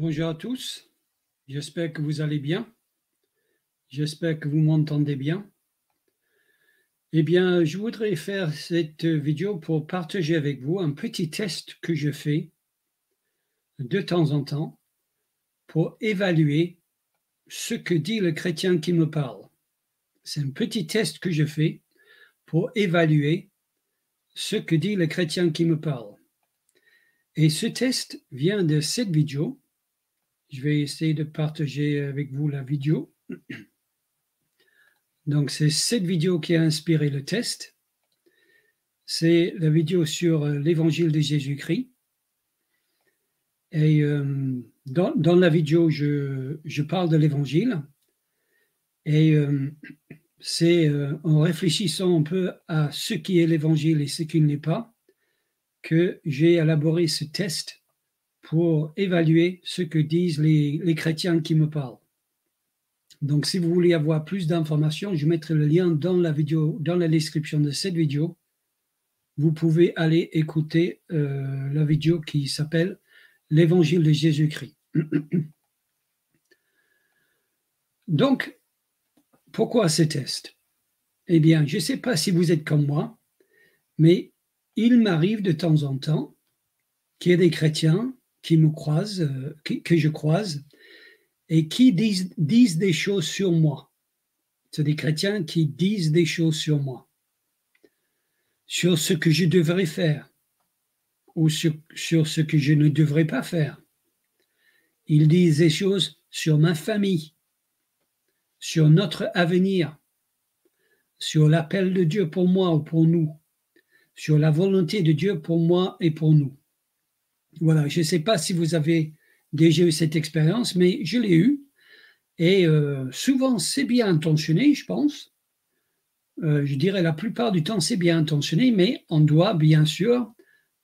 Bonjour à tous, j'espère que vous allez bien, j'espère que vous m'entendez bien. Eh bien, je voudrais faire cette vidéo pour partager avec vous un petit test que je fais de temps en temps pour évaluer ce que dit le chrétien qui me parle. C'est un petit test que je fais pour évaluer ce que dit le chrétien qui me parle. Et ce test vient de cette vidéo. Je vais essayer de partager avec vous la vidéo. Donc, c'est cette vidéo qui a inspiré le test. C'est la vidéo sur l'évangile de Jésus-Christ. Et dans la vidéo, je parle de l'évangile. Et c'est en réfléchissant un peu à ce qui est l'évangile et ce qui ne l'est pas, que j'ai élaboré ce test pour évaluer ce que disent les chrétiens qui me parlent. Donc, si vous voulez avoir plus d'informations, je mettrai le lien dans la vidéo, dans la description de cette vidéo. Vous pouvez aller écouter la vidéo qui s'appelle l'Évangile de Jésus-Christ. Donc, pourquoi ce test? Eh bien, je ne sais pas si vous êtes comme moi, mais il m'arrive de temps en temps qu'il y ait des chrétiens qui me croisent, que je croise, et qui disent des choses sur moi. C'est des chrétiens qui disent des choses sur moi, sur ce que je devrais faire, ou sur ce que je ne devrais pas faire. Ils disent des choses sur ma famille, sur notre avenir, sur l'appel de Dieu pour moi ou pour nous, sur la volonté de Dieu pour moi et pour nous. Voilà, je ne sais pas si vous avez déjà eu cette expérience, mais je l'ai eue. Et souvent, c'est bien intentionné, je pense. Je dirais la plupart du temps, c'est bien intentionné, mais on doit bien sûr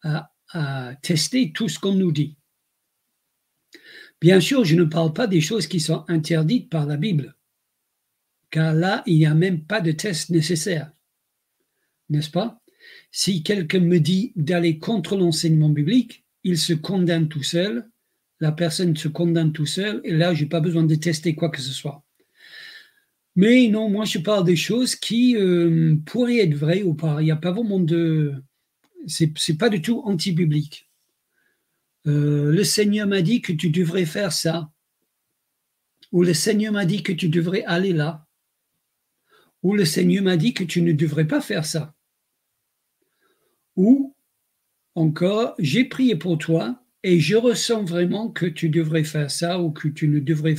à tester tout ce qu'on nous dit. Bien sûr, je ne parle pas des choses qui sont interdites par la Bible, car là, il n'y a même pas de test nécessaire, n'est-ce pas? Si quelqu'un me dit d'aller contre l'enseignement biblique, il se condamne tout seul, la personne se condamne tout seul, et là, je n'ai pas besoin de tester quoi que ce soit. Mais non, moi, je parle des choses qui pourraient être vraies ou pas. Il n'y a pas vraiment de... C'est pas du tout anti-biblique. Le Seigneur m'a dit que tu devrais faire ça. Ou le Seigneur m'a dit que tu devrais aller là. Ou le Seigneur m'a dit que tu ne devrais pas faire ça. Ou encore, j'ai prié pour toi et je ressens vraiment que tu devrais faire ça ou que tu ne devrais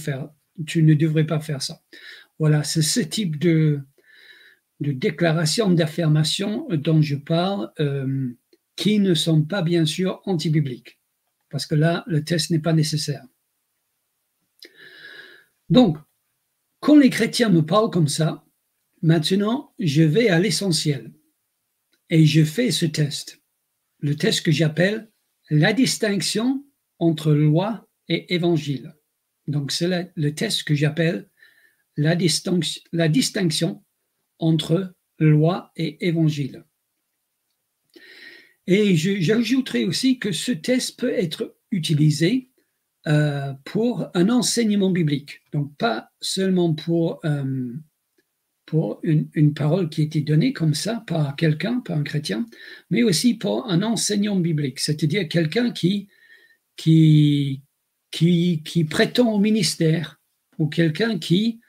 pas faire ça. Voilà, c'est ce type de déclaration, d'affirmation dont je parle, qui ne sont pas bien sûr anti-bibliques, parce que là, le test n'est pas nécessaire. Donc, quand les chrétiens me parlent comme ça, maintenant, je vais à l'essentiel et je fais ce test, le test que j'appelle la distinction entre loi et évangile. Donc, c'est le test que j'appelle la distinction entre loi et évangile. Et j'ajouterai aussi que ce test peut être utilisé pour un enseignement biblique. Donc, pas seulement pour une parole qui a été donnée comme ça par quelqu'un, par un chrétien, mais aussi pour un enseignant biblique, c'est-à-dire quelqu'un qui prétend au ministère ou quelqu'un qui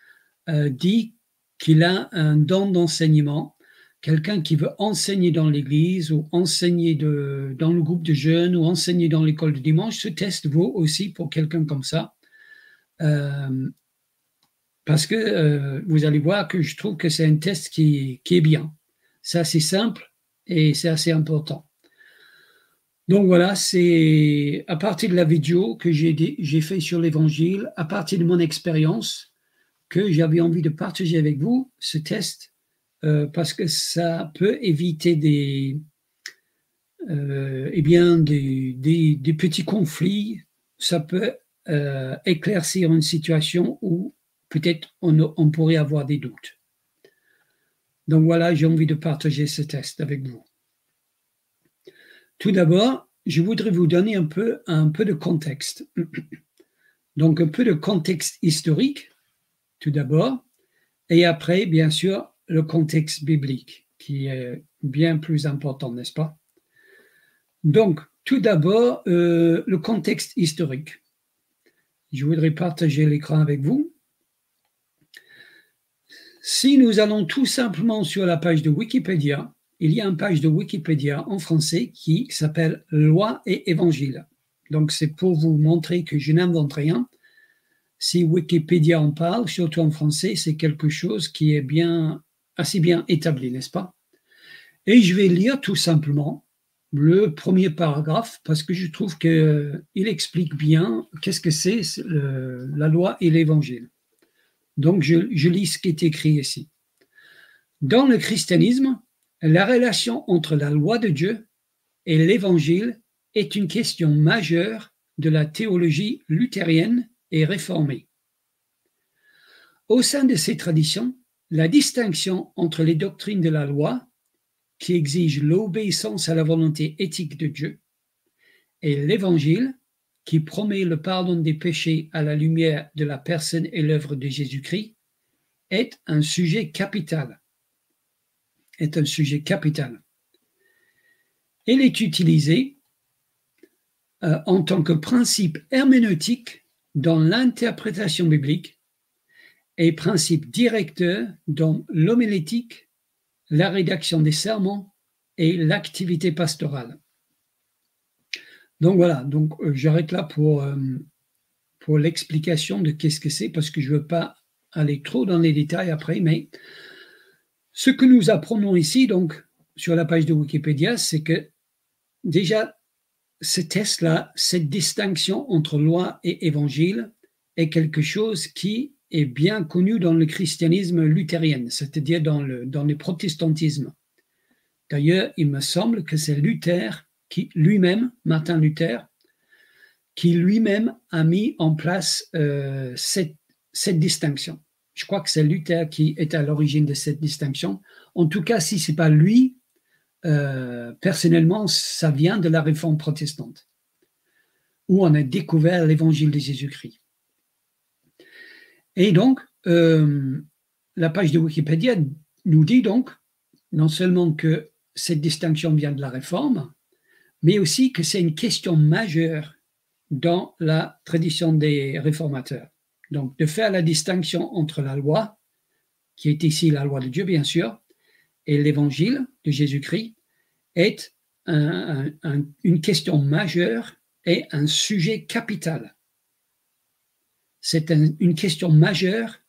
dit qu'il a un don d'enseignement, quelqu'un qui veut enseigner dans l'église ou enseigner dans le groupe de jeunes ou enseigner dans l'école de dimanche. Ce test vaut aussi pour quelqu'un comme ça. Parce que vous allez voir que je trouve que c'est un test qui est bien. C'est assez simple et c'est assez important. Donc voilà, c'est à partir de la vidéo que j'ai fait sur l'évangile, à partir de mon expérience, que j'avais envie de partager avec vous ce test, parce que ça peut éviter des petits conflits, ça peut éclaircir une situation où peut-être on pourrait avoir des doutes. Donc voilà, j'ai envie de partager ce test avec vous. Tout d'abord, je voudrais vous donner un peu de contexte. Donc, un peu de contexte historique, tout d'abord, et après, bien sûr, le contexte biblique, qui est bien plus important, n'est-ce pas? Donc, tout d'abord, le contexte historique. Je voudrais partager l'écran avec vous. Si nous allons tout simplement sur la page de Wikipédia, il y a une page de Wikipédia en français qui s'appelle Loi et Évangile. Donc, c'est pour vous montrer que je n'invente rien. Si Wikipédia en parle, surtout en français, c'est quelque chose qui est assez bien établi, n'est-ce pas? Et je vais lire tout simplement le premier paragraphe parce que je trouve qu'il explique bien qu'est-ce que c'est la loi et l'évangile. Donc, je lis ce qui est écrit ici. Dans le christianisme, la relation entre la loi de Dieu et l'évangile est une question majeure de la théologie luthérienne et réformée. Au sein de ces traditions, la distinction entre les doctrines de la loi, qui exigent l'obéissance à la volonté éthique de Dieu, et l'évangile, qui promet le pardon des péchés à la lumière de la personne et l'œuvre de Jésus-Christ, est un sujet capital. Elle est utilisée en tant que principe herméneutique dans l'interprétation biblique et principe directeur dans l'homilétique, la rédaction des sermons et l'activité pastorale. Donc voilà, j'arrête là pour l'explication de qu'est-ce que c'est, parce que je ne veux pas aller trop dans les détails après, mais ce que nous apprenons ici, donc, sur la page de Wikipédia, c'est que déjà, ce test-là, cette distinction entre loi et évangile est quelque chose qui est bien connu dans le christianisme luthérien, c'est-à-dire dans le protestantisme. D'ailleurs, il me semble que c'est Luther qui lui-même, Martin Luther, qui lui-même a mis en place cette distinction. Je crois que c'est Luther qui est à l'origine de cette distinction. En tout cas, si ce n'est pas lui, personnellement, ça vient de la réforme protestante, où on a découvert l'évangile de Jésus-Christ. Et donc, la page de Wikipédia nous dit donc non seulement que cette distinction vient de la réforme, mais aussi que c'est une question majeure dans la tradition des réformateurs. Donc, de faire la distinction entre la loi, qui est ici la loi de Dieu, bien sûr, et l'évangile de Jésus-Christ, est une question majeure et un sujet capital. C'est une question majeure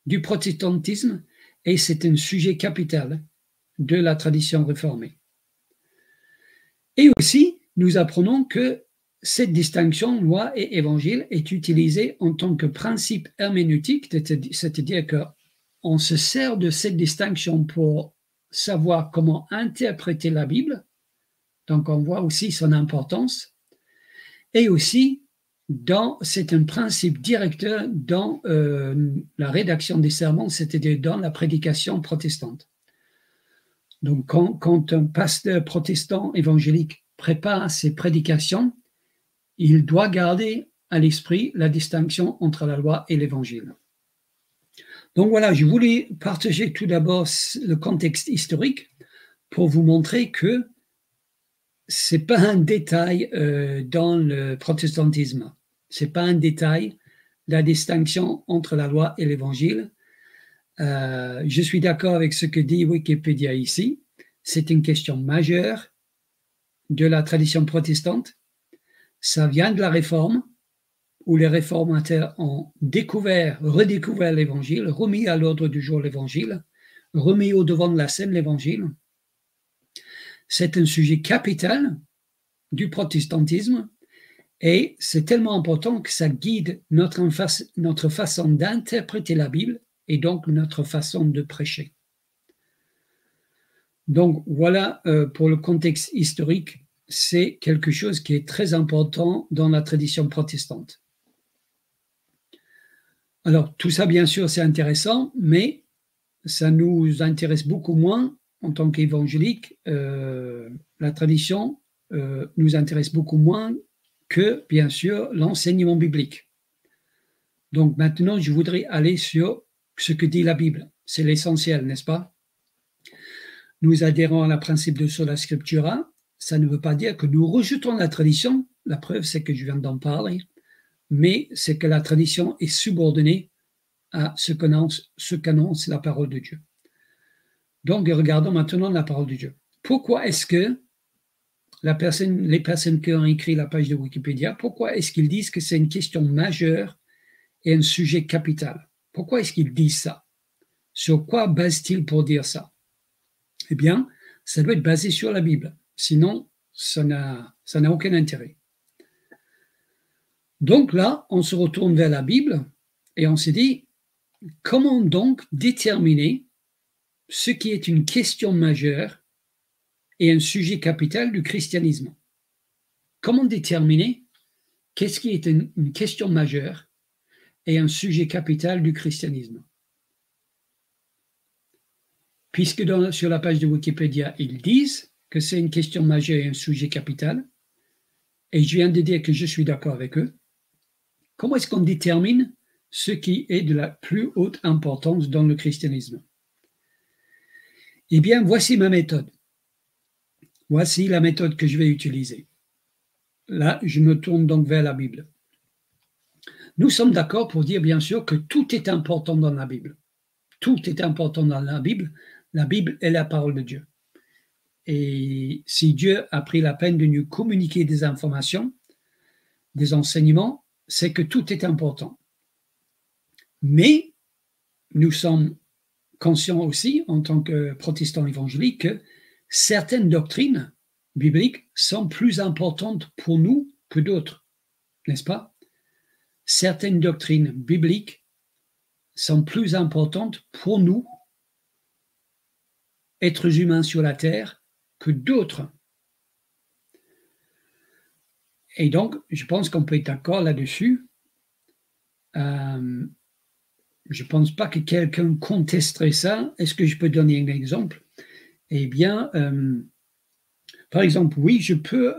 du protestantisme et c'est un sujet capital de la tradition réformée. Et aussi, nous apprenons que cette distinction, loi et évangile, est utilisée en tant que principe herméneutique, c'est-à-dire qu'on se sert de cette distinction pour savoir comment interpréter la Bible. Donc, on voit aussi son importance. Et aussi, c'est un principe directeur dans la rédaction des sermons, c'est-à-dire dans la prédication protestante. Donc, quand un pasteur protestant évangélique prépare ses prédications, il doit garder à l'esprit la distinction entre la loi et l'évangile. Donc voilà, je voulais partager tout d'abord le contexte historique pour vous montrer que ce n'est pas un détail dans le protestantisme. Ce n'est pas un détail, la distinction entre la loi et l'évangile. Je suis d'accord avec ce que dit Wikipédia ici. C'est une question majeure de la tradition protestante. Ça vient de la Réforme, où les réformateurs ont redécouvert l'Évangile, remis à l'ordre du jour l'Évangile, remis au devant de la scène l'Évangile. C'est un sujet capital du protestantisme et c'est tellement important que ça guide notre façon d'interpréter la Bible et donc notre façon de prêcher. Donc voilà, pour le contexte historique, c'est quelque chose qui est très important dans la tradition protestante. Alors, tout ça, bien sûr, c'est intéressant, mais ça nous intéresse beaucoup moins en tant qu'évangélique. La tradition nous intéresse beaucoup moins que, bien sûr, l'enseignement biblique. Donc maintenant, je voudrais aller sur ce que dit la Bible. C'est l'essentiel, n'est-ce pas? Nous adhérons à la principe de sola scriptura. Ça ne veut pas dire que nous rejetons la tradition. La preuve, c'est que je viens d'en parler. Mais c'est que la tradition est subordonnée à ce qu'annonce la parole de Dieu. Donc, regardons maintenant la parole de Dieu. Pourquoi est-ce que les personnes qui ont écrit la page de Wikipédia, pourquoi est-ce qu'ils disent que c'est une question majeure et un sujet capital? Pourquoi est-ce qu'ils disent ça? Sur quoi basent-ils pour dire ça? Eh bien, ça doit être basé sur la Bible. Sinon, ça n'a aucun intérêt. Donc là, on se retourne vers la Bible et on s'est dit, comment donc déterminer ce qui est une question majeure et un sujet capital du christianisme? Comment déterminer qu'est-ce qui est une question majeure et un sujet capital du christianisme? Puisque sur la page de Wikipédia, ils disent que c'est une question majeure et un sujet capital, et je viens de dire que je suis d'accord avec eux, comment est-ce qu'on détermine ce qui est de la plus haute importance dans le christianisme? Eh bien, voici ma méthode. Voici la méthode que je vais utiliser. Là, je me tourne donc vers la Bible. Nous sommes d'accord pour dire, bien sûr, que tout est important dans la Bible. Tout est important dans la Bible. La Bible est la parole de Dieu. Et si Dieu a pris la peine de nous communiquer des informations, des enseignements, c'est que tout est important. Mais nous sommes conscients aussi, en tant que protestants évangéliques, que certaines doctrines bibliques sont plus importantes pour nous que d'autres, n'est-ce pas? Certaines doctrines bibliques sont plus importantes pour nous, êtres humains sur la terre, que d'autres. Et donc, je pense qu'on peut être d'accord là-dessus. Je ne pense pas que quelqu'un contesterait ça. Est-ce que je peux donner un exemple? Eh bien, par exemple, oui, je peux,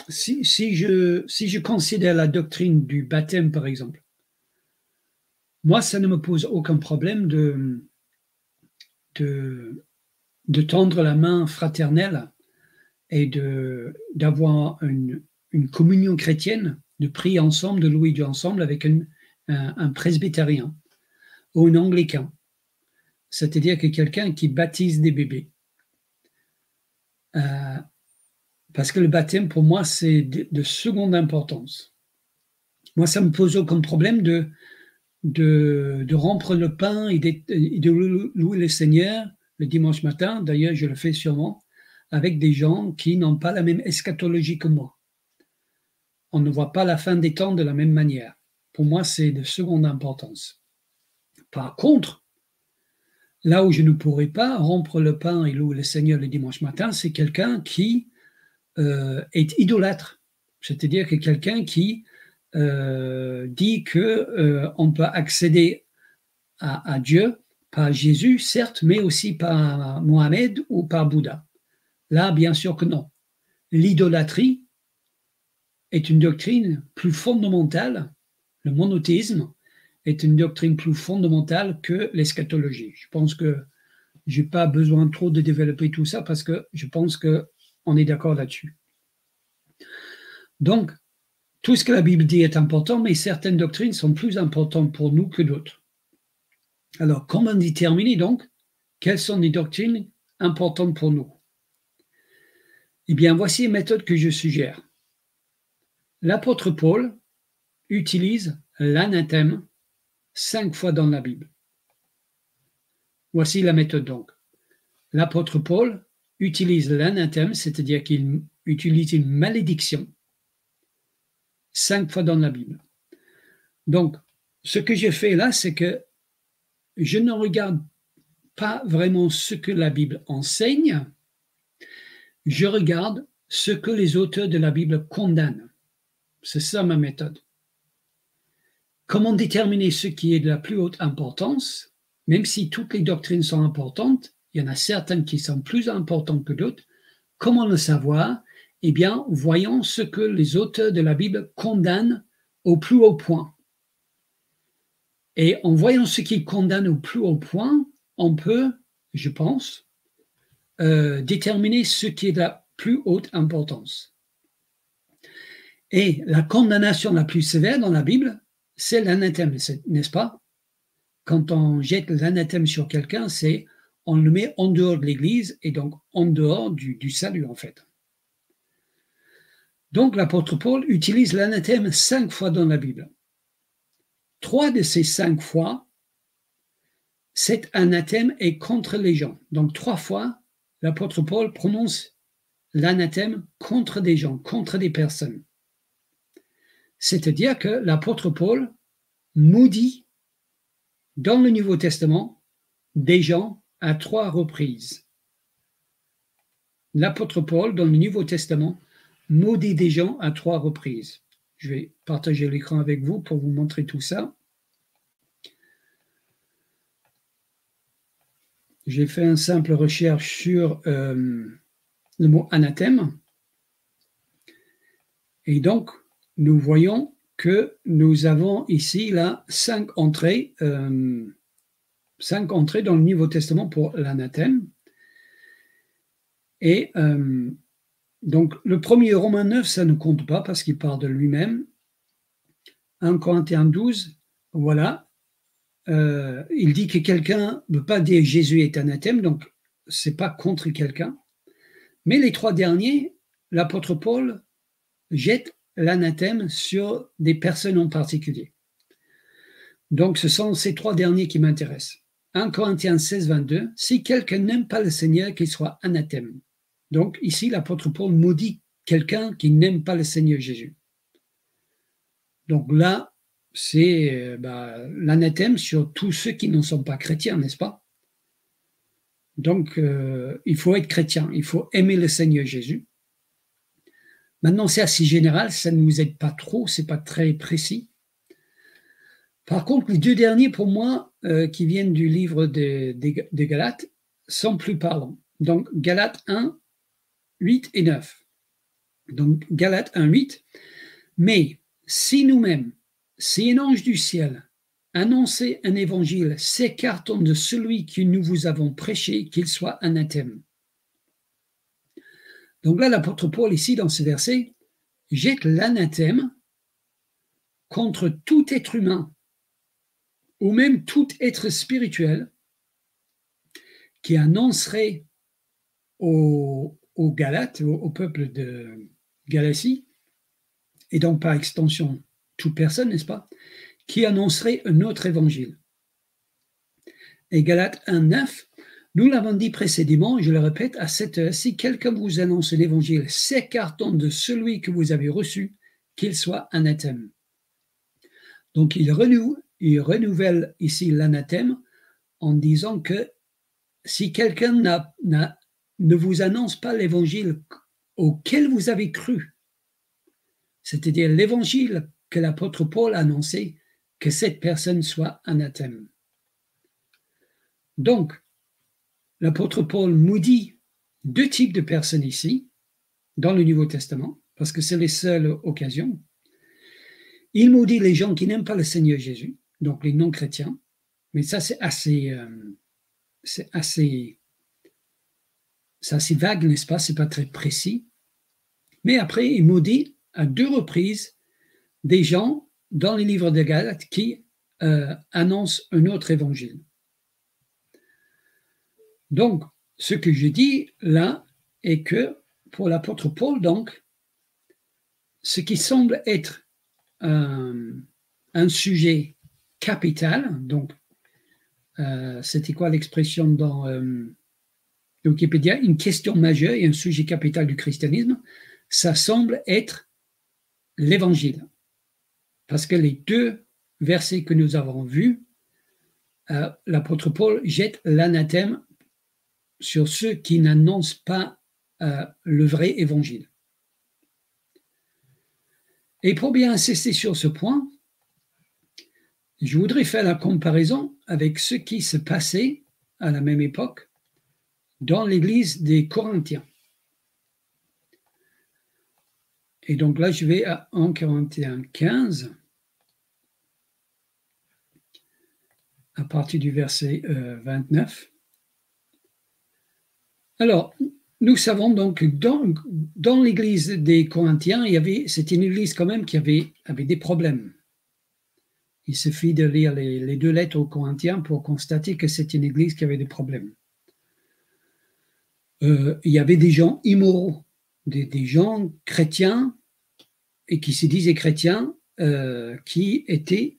si je considère la doctrine du baptême, par exemple, moi, ça ne me pose aucun problème de tendre la main fraternelle et d'avoir une communion chrétienne, de prier ensemble, de louer Dieu ensemble avec un presbytérien ou un anglican, c'est-à-dire que quelqu'un qui baptise des bébés. Parce que le baptême, pour moi, c'est de seconde importance. Moi, ça ne me pose aucun problème de rompre le pain et de louer le Seigneur le dimanche matin. D'ailleurs, je le fais sûrement avec des gens qui n'ont pas la même eschatologie que moi. On ne voit pas la fin des temps de la même manière. Pour moi, c'est de seconde importance. Par contre, là où je ne pourrais pas rompre le pain et louer le Seigneur le dimanche matin, c'est quelqu'un qui est idolâtre. C'est-à-dire que quelqu'un qui dit qu'on peut accéder à Dieu par Jésus, certes, mais aussi par Mohamed ou par Bouddha. Là, bien sûr que non. L'idolâtrie est une doctrine plus fondamentale, le monothéisme est une doctrine plus fondamentale que l'eschatologie. Je pense que je n'ai pas besoin trop de développer tout ça parce que je pense qu'on est d'accord là-dessus. Donc, tout ce que la Bible dit est important, mais certaines doctrines sont plus importantes pour nous que d'autres. Alors, comment déterminer donc quelles sont les doctrines importantes pour nous? Eh bien, voici une méthode que je suggère. L'apôtre Paul utilise l'anathème 5 fois dans la Bible. Voici la méthode donc. L'apôtre Paul utilise l'anathème, c'est-à-dire qu'il utilise une malédiction 5 fois dans la Bible. Donc, ce que je fais là, c'est que je ne regarde pas vraiment ce que la Bible enseigne, je regarde ce que les auteurs de la Bible condamnent. C'est ça ma méthode. Comment déterminer ce qui est de la plus haute importance, même si toutes les doctrines sont importantes, il y en a certaines qui sont plus importantes que d'autres. Comment le savoir? Eh bien, voyons ce que les auteurs de la Bible condamnent au plus haut point. Et en voyant ce qui condamne au plus haut point, on peut, je pense, déterminer ce qui est de la plus haute importance. Et la condamnation la plus sévère dans la Bible, c'est l'anathème, n'est-ce pas? Quand on jette l'anathème sur quelqu'un, c'est on le met en dehors de l'Église et donc en dehors du salut, en fait. Donc l'apôtre Paul utilise l'anathème 5 fois dans la Bible. 3 de ces 5 fois, cet anathème est contre les gens. Donc 3 fois, l'apôtre Paul prononce l'anathème contre des gens, contre des personnes. C'est-à-dire que l'apôtre Paul maudit dans le Nouveau Testament des gens à 3 reprises. L'apôtre Paul, dans le Nouveau Testament, maudit des gens à 3 reprises. Je vais partager l'écran avec vous pour vous montrer tout ça. J'ai fait une simple recherche sur le mot anathème. Et donc, nous voyons que nous avons ici là 5 entrées dans le Nouveau Testament pour l'anathème. Et donc, le premier Romains 9, ça ne compte pas parce qu'il parle de lui-même. 1 Corinthiens 12, voilà. Il dit que quelqu'un ne peut pas dire Jésus est anathème, donc ce n'est pas contre quelqu'un. Mais les 3 derniers, l'apôtre Paul jette l'anathème sur des personnes en particulier. Donc, ce sont ces 3 derniers qui m'intéressent. 1 Corinthiens 16, 22, si quelqu'un n'aime pas le Seigneur, qu'il soit anathème. Donc, ici, l'apôtre Paul maudit quelqu'un qui n'aime pas le Seigneur Jésus. Donc là, c'est l'anathème sur tous ceux qui ne sont pas chrétiens, n'est-ce pas? Donc, il faut être chrétien, il faut aimer le Seigneur Jésus. Maintenant, c'est assez général, ça ne nous aide pas trop, c'est pas très précis. Par contre, les 2 derniers, pour moi, qui viennent du livre de Galates, sont plus parlants. Donc, Galates 1, 8 et 9. Donc, Galates 1, 8. Mais si nous-mêmes, si un ange du ciel annonçait un évangile s'écartant de celui que nous vous avons prêché, qu'il soit anathème. Donc là, l'apôtre Paul, ici, dans ce verset, jette l'anathème contre tout être humain, ou même tout être spirituel, qui annoncerait aux Galates, au peuple de Galatie, et donc par extension toute personne, n'est-ce pas, qui annoncerait un autre évangile. Et Galates 1, 9, nous l'avons dit précédemment, je le répète, à cette heure, si quelqu'un vous annonce l'évangile s'écartant de celui que vous avez reçu, qu'il soit anathème. Donc il renouvelle ici l'anathème en disant que si quelqu'un ne vous annonce pas l'évangile auquel vous avez cru, c'est-à-dire l'évangile que l'apôtre Paul a annoncé, que cette personne soit anathème. Donc, l'apôtre Paul maudit 2 types de personnes ici, dans le Nouveau Testament, parce que c'est les seules occasions. Il maudit les gens qui n'aiment pas le Seigneur Jésus, donc les non-chrétiens, mais ça c'est assez vague, n'est-ce pas? C'est pas très précis. Mais après, il maudit à 2 reprises des gens dans les livres de Galates qui annoncent un autre évangile. Donc, ce que je dis là est que pour l'apôtre Paul, donc, ce qui semble être un sujet capital, donc c'était quoi l'expression dans Wikipédia, une question majeure et un sujet capital du christianisme, ça semble être l'évangile. Parce que les 2 versets que nous avons vus, l'apôtre Paul jette l'anathème sur ceux qui n'annoncent pas le vrai évangile. Et pour bien insister sur ce point, je voudrais faire la comparaison avec ce qui se passait à la même époque dans l'église des Corinthiens. Et donc là, je vais à 1 Corinthiens 15. à partir du verset 29. Alors, nous savons donc que dans l'église des Corinthiens, c'était une église quand même qui avait des problèmes. Il suffit de lire les 2 lettres aux Corinthiens pour constater que c'est une église qui avait des problèmes. Il y avait des gens immoraux, des gens chrétiens et qui se disaient chrétiens qui étaient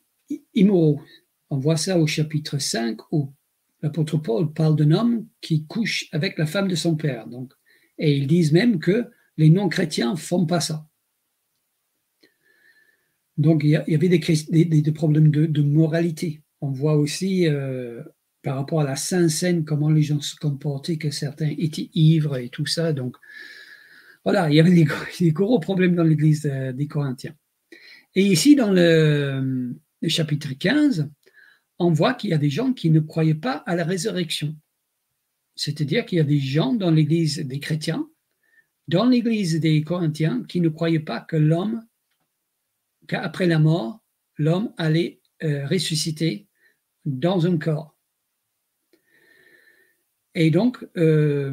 immoraux. On voit ça au chapitre 5 où l'apôtre Paul parle d'un homme qui couche avec la femme de son père. Donc, et ils disent même que les non-chrétiens ne font pas ça. Donc, il y avait des problèmes de moralité. On voit aussi, par rapport à la Sainte Seine, comment les gens se comportaient, que certains étaient ivres et tout ça. Donc, voilà, il y avait des gros problèmes dans l'église des Corinthiens. Et ici, dans le chapitre 15, on voit qu'il y a des gens qui ne croyaient pas à la résurrection. C'est-à-dire qu'il y a des gens dans l'église des chrétiens, dans l'église des Corinthiens, qui ne croyaient pas que qu'après la mort, l'homme allait ressusciter dans un corps. Et donc, là,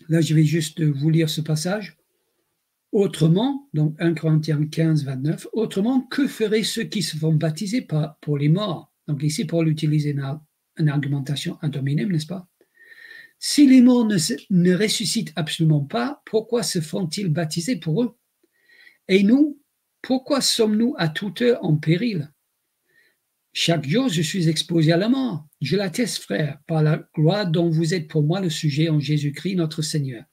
je vais juste vous lire ce passage. Autrement, donc 1 Corinthiens 15, 29, autrement, que feraient ceux qui se font baptiser pour les morts? Donc ici, Paul utilise une argumentation ad hominem, n'est-ce pas? Si les morts ne ressuscitent absolument pas, pourquoi se font-ils baptiser pour eux? Et nous, pourquoi sommes-nous à toute heure en péril? Chaque jour, je suis exposé à la mort. Je l'atteste, frère, par la gloire dont vous êtes pour moi le sujet en Jésus-Christ, notre Seigneur.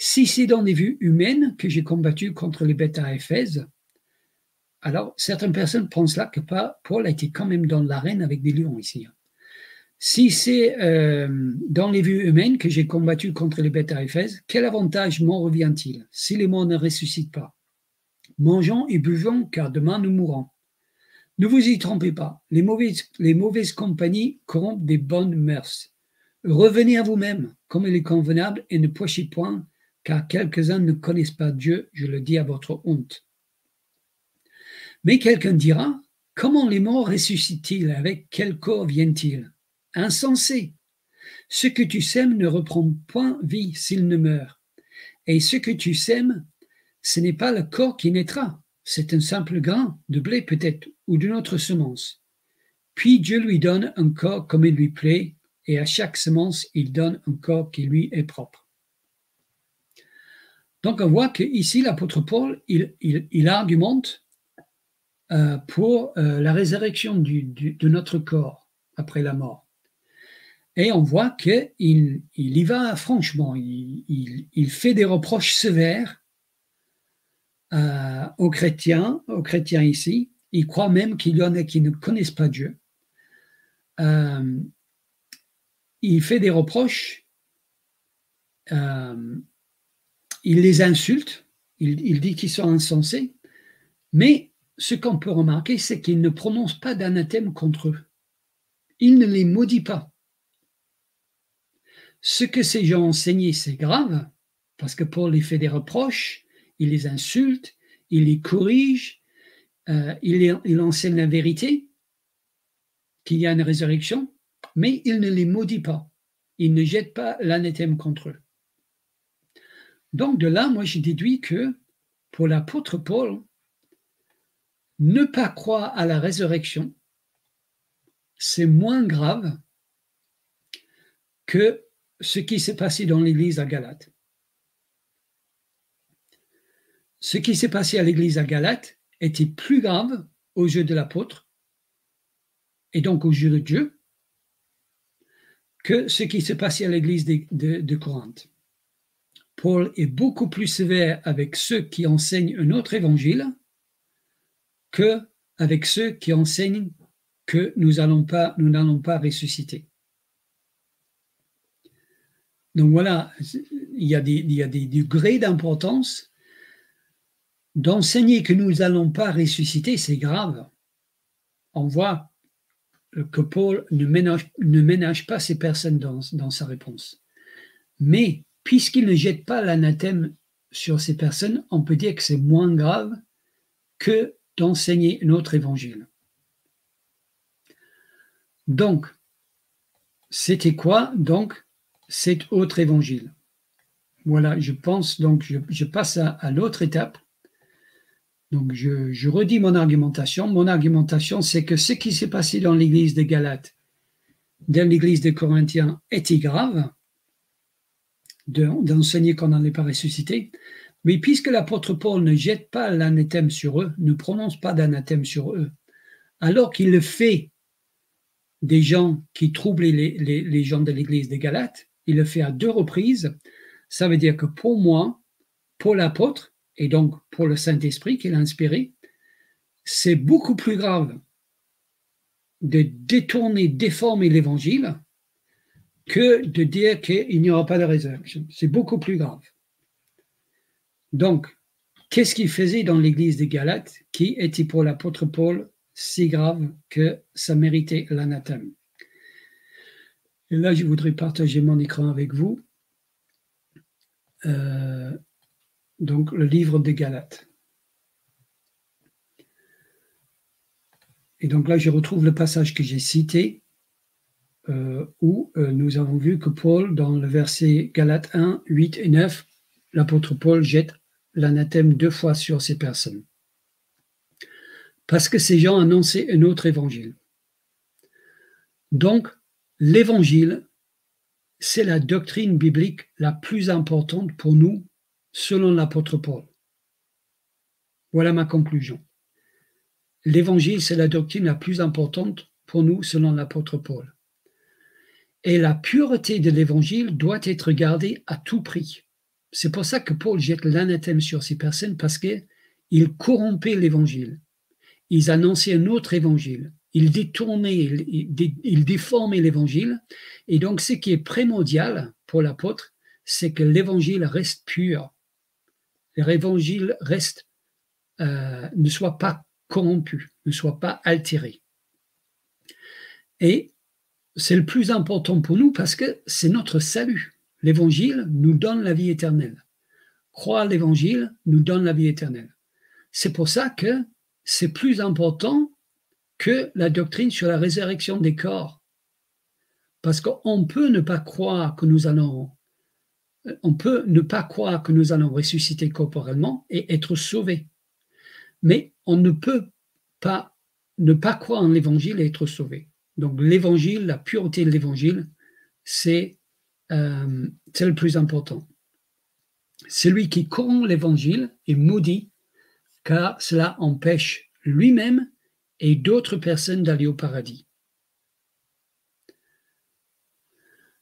Si c'est dans les vues humaines que j'ai combattu contre les bêtes à Éphèse, alors certaines personnes pensent là que Paul a été quand même dans l'arène avec des lions ici. Si c'est dans les vues humaines que j'ai combattu contre les bêtes à Éphèse, quel avantage m'en revient-il si les morts ne ressuscitent pas? Mangeons et buvons, car demain nous mourrons. Ne vous y trompez pas, les mauvaises compagnies corrompent des bonnes mœurs. Revenez à vous-même, comme il est convenable, et ne poichez point, car quelques-uns ne connaissent pas Dieu, je le dis à votre honte. Mais quelqu'un dira, comment les morts ressuscitent-ils? Avec quel corps viennent-ils? Insensé! Ce que tu sèmes ne reprend point vie s'il ne meurt. Et ce que tu sèmes, ce n'est pas le corps qui naîtra, c'est un simple grain de blé peut-être, ou d'une autre semence. Puis Dieu lui donne un corps comme il lui plaît, et à chaque semence, il donne un corps qui lui est propre. Donc on voit qu'ici, l'apôtre Paul, il argumente pour la résurrection de notre corps après la mort. Et on voit qu'il y va franchement, il fait des reproches sévères aux chrétiens ici. Il croit même qu'il y en a qui ne connaissent pas Dieu. Il fait des reproches, il les insulte, il dit qu'ils sont insensés, mais ce qu'on peut remarquer, c'est qu'il ne prononce pas d'anathème contre eux. Il ne les maudit pas. Ce que ces gens ont enseigné, c'est grave, parce que Paul les fait des reproches, il les insulte, il les corrige, il enseigne la vérité, qu'il y a une résurrection, mais il ne les maudit pas. Il ne jette pas l'anathème contre eux. Donc de là, moi, j'ai déduit que pour l'apôtre Paul, ne pas croire à la résurrection, c'est moins grave que ce qui s'est passé dans l'église à Galate. Ce qui s'est passé à l'église à Galate était plus grave aux yeux de l'apôtre et donc aux yeux de Dieu que ce qui s'est passé à l'église de Corinthe. Paul est beaucoup plus sévère avec ceux qui enseignent un autre évangile qu'avec ceux qui enseignent que nous n'allons pas ressusciter. Donc voilà, il y a des degrés d'importance. D'enseigner que nous n'allons pas ressusciter, c'est grave. On voit que Paul ne ménage pas ces personnes dans sa réponse. Mais puisqu'il ne jette pas l'anathème sur ces personnes, on peut dire que c'est moins grave que d'enseigner notre évangile. Donc, c'était quoi donc cet autre évangile? Voilà, je pense, donc je passe à l'autre étape. Donc, je redis mon argumentation. Mon argumentation, c'est que ce qui s'est passé dans l'église de Galates, dans l'église de Corinthiens, était grave, d'enseigner qu'on n'en est pas ressuscité. Mais puisque l'apôtre Paul ne jette pas l'anathème sur eux, ne prononce pas d'anathème sur eux, alors qu'il le fait des gens qui troublent les gens de l'église de Galates, il le fait à 2 reprises, ça veut dire que pour moi, pour l'apôtre, et donc pour le Saint-Esprit qui l'a inspiré, c'est beaucoup plus grave de détourner, déformer l'évangile que de dire qu'il n'y aura pas de résurrection. C'est beaucoup plus grave. Donc, qu'est-ce qu'il faisait dans l'église des Galates qui était pour l'apôtre Paul si grave que ça méritait l'anathème? Et là, je voudrais partager mon écran avec vous. Donc, le livre des Galates. Et donc là, je retrouve le passage que j'ai cité, où nous avons vu que Paul, dans le verset Galates 1, 8 et 9, l'apôtre Paul jette l'anathème 2 fois sur ces personnes. Parce que ces gens annonçaient un autre évangile. Donc, l'évangile, c'est la doctrine biblique la plus importante pour nous, selon l'apôtre Paul. Voilà ma conclusion. L'évangile, c'est la doctrine la plus importante pour nous, selon l'apôtre Paul. Et la pureté de l'évangile doit être gardée à tout prix. C'est pour ça que Paul jette l'anathème sur ces personnes, parce qu'ils corrompaient l'évangile. Ils annonçaient un autre évangile. Ils détournaient, ils déformaient l'évangile. Et donc, ce qui est primordial pour l'apôtre, c'est que l'évangile reste pur. L'évangile reste, ne soit pas corrompu, ne soit pas altéré. Et c'est le plus important pour nous parce que c'est notre salut. L'évangile nous donne la vie éternelle. Croire l'évangile nous donne la vie éternelle. C'est pour ça que c'est plus important que la doctrine sur la résurrection des corps. Parce qu'on peut ne pas croire que nous allons, ressusciter corporellement et être sauvés. Mais on ne peut pas ne pas croire en l'évangile et être sauvé. Donc l'évangile, la pureté de l'évangile, c'est le plus important. Celui qui corrompt l'évangile est maudit, car cela empêche lui-même et d'autres personnes d'aller au paradis.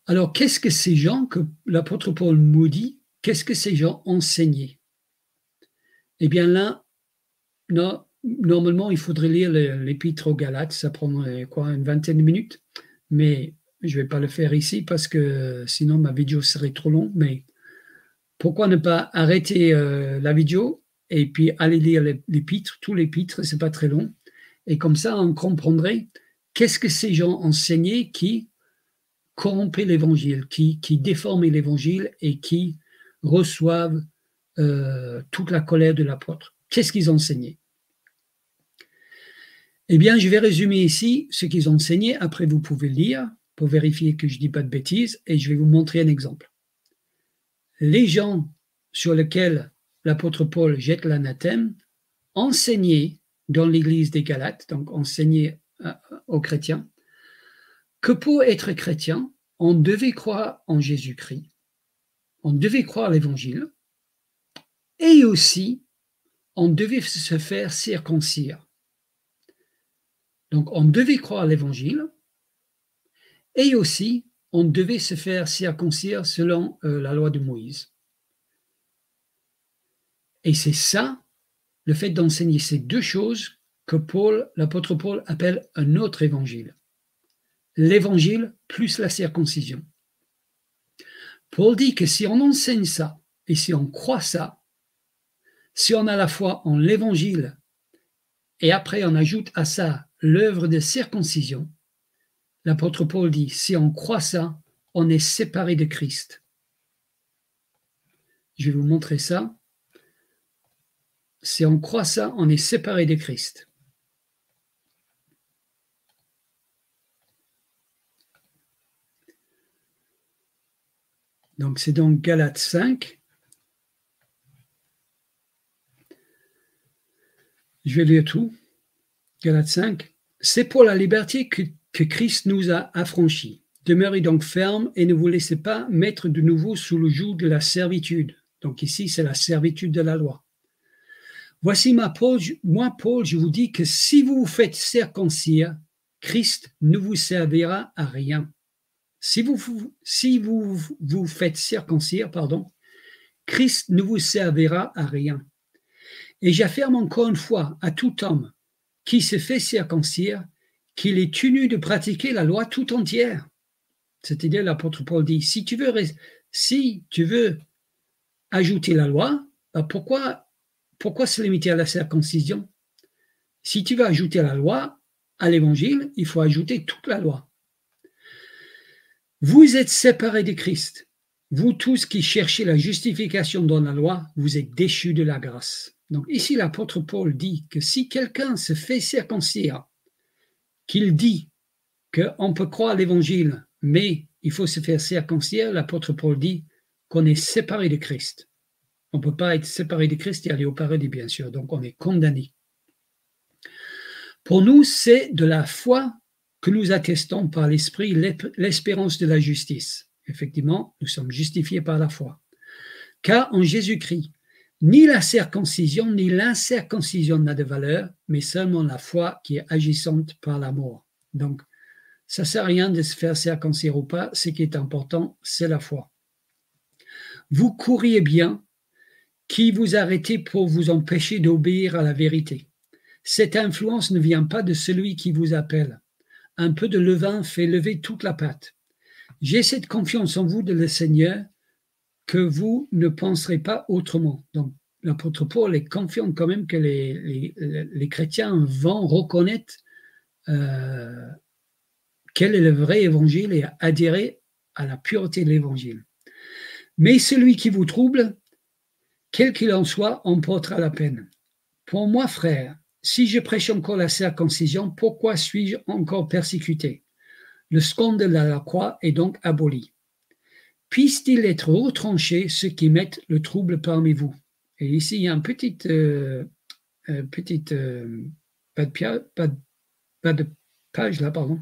Alors, qu'est-ce que ces gens que l'apôtre Paul maudit, qu'est-ce que ces gens enseignaient? Eh bien là, normalement, il faudrait lire l'épître aux Galates, ça prendrait une vingtaine de minutes, mais je ne vais pas le faire ici parce que sinon ma vidéo serait trop longue. Mais pourquoi ne pas arrêter la vidéo et puis aller lire l'épître, tout l'épître, c'est pas très long, et comme ça on comprendrait qu'est-ce que ces gens enseignaient qui corrompaient l'évangile, qui déformaient l'évangile et qui reçoivent toute la colère de l'apôtre. Qu'est-ce qu'ils enseignaient? Eh bien, je vais résumer ici ce qu'ils enseignaient. Après, vous pouvez lire pour vérifier que je ne dis pas de bêtises et je vais vous montrer un exemple. Les gens sur lesquels l'apôtre Paul jette l'anathème enseignaient dans l'église des Galates, donc enseignaient aux chrétiens, que pour être chrétien, on devait croire en Jésus-Christ, on devait croire l'évangile et aussi on devait se faire circoncire. Donc, on devait croire l'évangile et aussi, on devait se faire circoncire selon la loi de Moïse. Et c'est ça, le fait d'enseigner ces deux choses, que l'apôtre Paul appelle un autre évangile. L'évangile plus la circoncision. Paul dit que si on enseigne ça et si on croit ça, si on a la foi en l'évangile et après on ajoute à ça l'œuvre de circoncision, l'apôtre Paul dit, si on croit ça, on est séparé de Christ. Je vais vous montrer ça. Si on croit ça, on est séparé de Christ. Donc, c'est dans Galates 5. Je vais lire tout. Galates 5. C'est pour la liberté que Christ nous a affranchis. Demeurez donc fermes et ne vous laissez pas mettre de nouveau sous le joug de la servitude. Donc ici, c'est la servitude de la loi. Voici moi, Paul, je vous dis que si vous vous faites circoncire, Christ ne vous servira à rien. Si vous vous faites circoncire, Christ ne vous servira à rien. Et j'affirme encore une fois à tout homme qui se fait circoncire qu'il est tenu de pratiquer la loi tout entière. C'est-à-dire, l'apôtre Paul dit, si tu veux ajouter la loi, pourquoi se limiter à la circoncision? Si tu veux ajouter la loi à l'évangile, il faut ajouter toute la loi. Vous êtes séparés de Christ. Vous tous qui cherchez la justification dans la loi, vous êtes déchus de la grâce. Donc ici, l'apôtre Paul dit que si quelqu'un se fait circoncire, qu'il dit qu'on peut croire à l'évangile, mais il faut se faire circoncire, l'apôtre Paul dit qu'on est séparé de Christ. On ne peut pas être séparé de Christ et aller au paradis, bien sûr, donc on est condamné. Pour nous, c'est de la foi que nous attestons par l'Esprit l'espérance de la justice. Effectivement, nous sommes justifiés par la foi. Car en Jésus-Christ, ni la circoncision ni l'incirconcision n'a de valeur, mais seulement la foi qui est agissante par l'amour. Donc, ça ne sert à rien de se faire circoncire ou pas, ce qui est important, c'est la foi. Vous courriez bien, qui vous arrêtez pour vous empêcher d'obéir à la vérité. Cette influence ne vient pas de celui qui vous appelle. Un peu de levain fait lever toute la pâte. J'ai cette confiance en vous de le Seigneur que vous ne penserez pas autrement. Donc, l'apôtre Paul est confiant quand même que les chrétiens vont reconnaître quel est le vrai évangile et adhérer à la pureté de l'évangile. Mais celui qui vous trouble, quel qu'il en soit, en portera la peine. Pour moi, frère, si je prêche encore la circoncision, pourquoi suis-je encore persécuté? Le scandale de la croix est donc aboli. Puisse-t-il être retranché ceux qui mettent le trouble parmi vous? Et ici, il y a une petite pas de page là, pardon.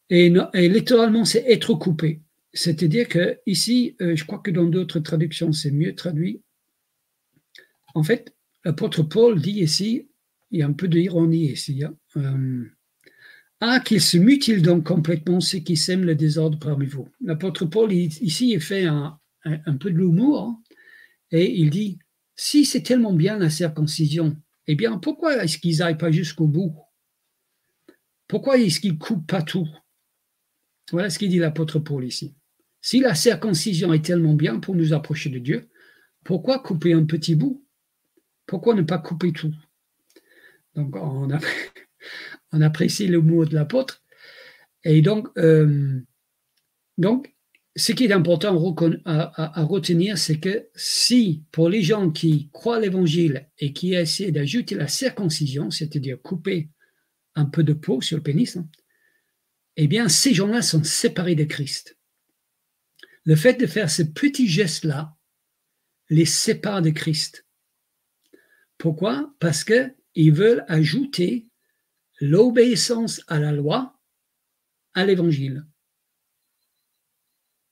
Et littéralement, c'est être coupé. C'est-à-dire que ici, je crois que dans d'autres traductions, c'est mieux traduit. En fait, l'apôtre Paul dit ici, il y a un peu d'ironie ici. Qu'ils se mutilent donc complètement ceux qui sèment le désordre parmi vous. L'apôtre Paul, ici, il fait un peu de l'humour, hein, et il dit, si c'est tellement bien la circoncision, eh bien, pourquoi est-ce qu'ils n'aillent pas jusqu'au bout? Pourquoi est-ce qu'ils ne coupent pas tout? Voilà ce qu'il dit l'apôtre Paul ici. Si la circoncision est tellement bien pour nous approcher de Dieu, pourquoi couper un petit bout? Pourquoi ne pas couper tout? Donc, on apprécie le mot de l'apôtre. Et donc, ce qui est important à retenir, c'est que si, pour les gens qui croient l'évangile et qui essaient d'ajouter la circoncision, c'est-à-dire couper un peu de peau sur le pénis, eh bien, ces gens-là sont séparés de Christ. Le fait de faire ce petit geste-là les sépare de Christ. Pourquoi? Parce qu'ils veulent ajouter l'obéissance à la loi à l'évangile.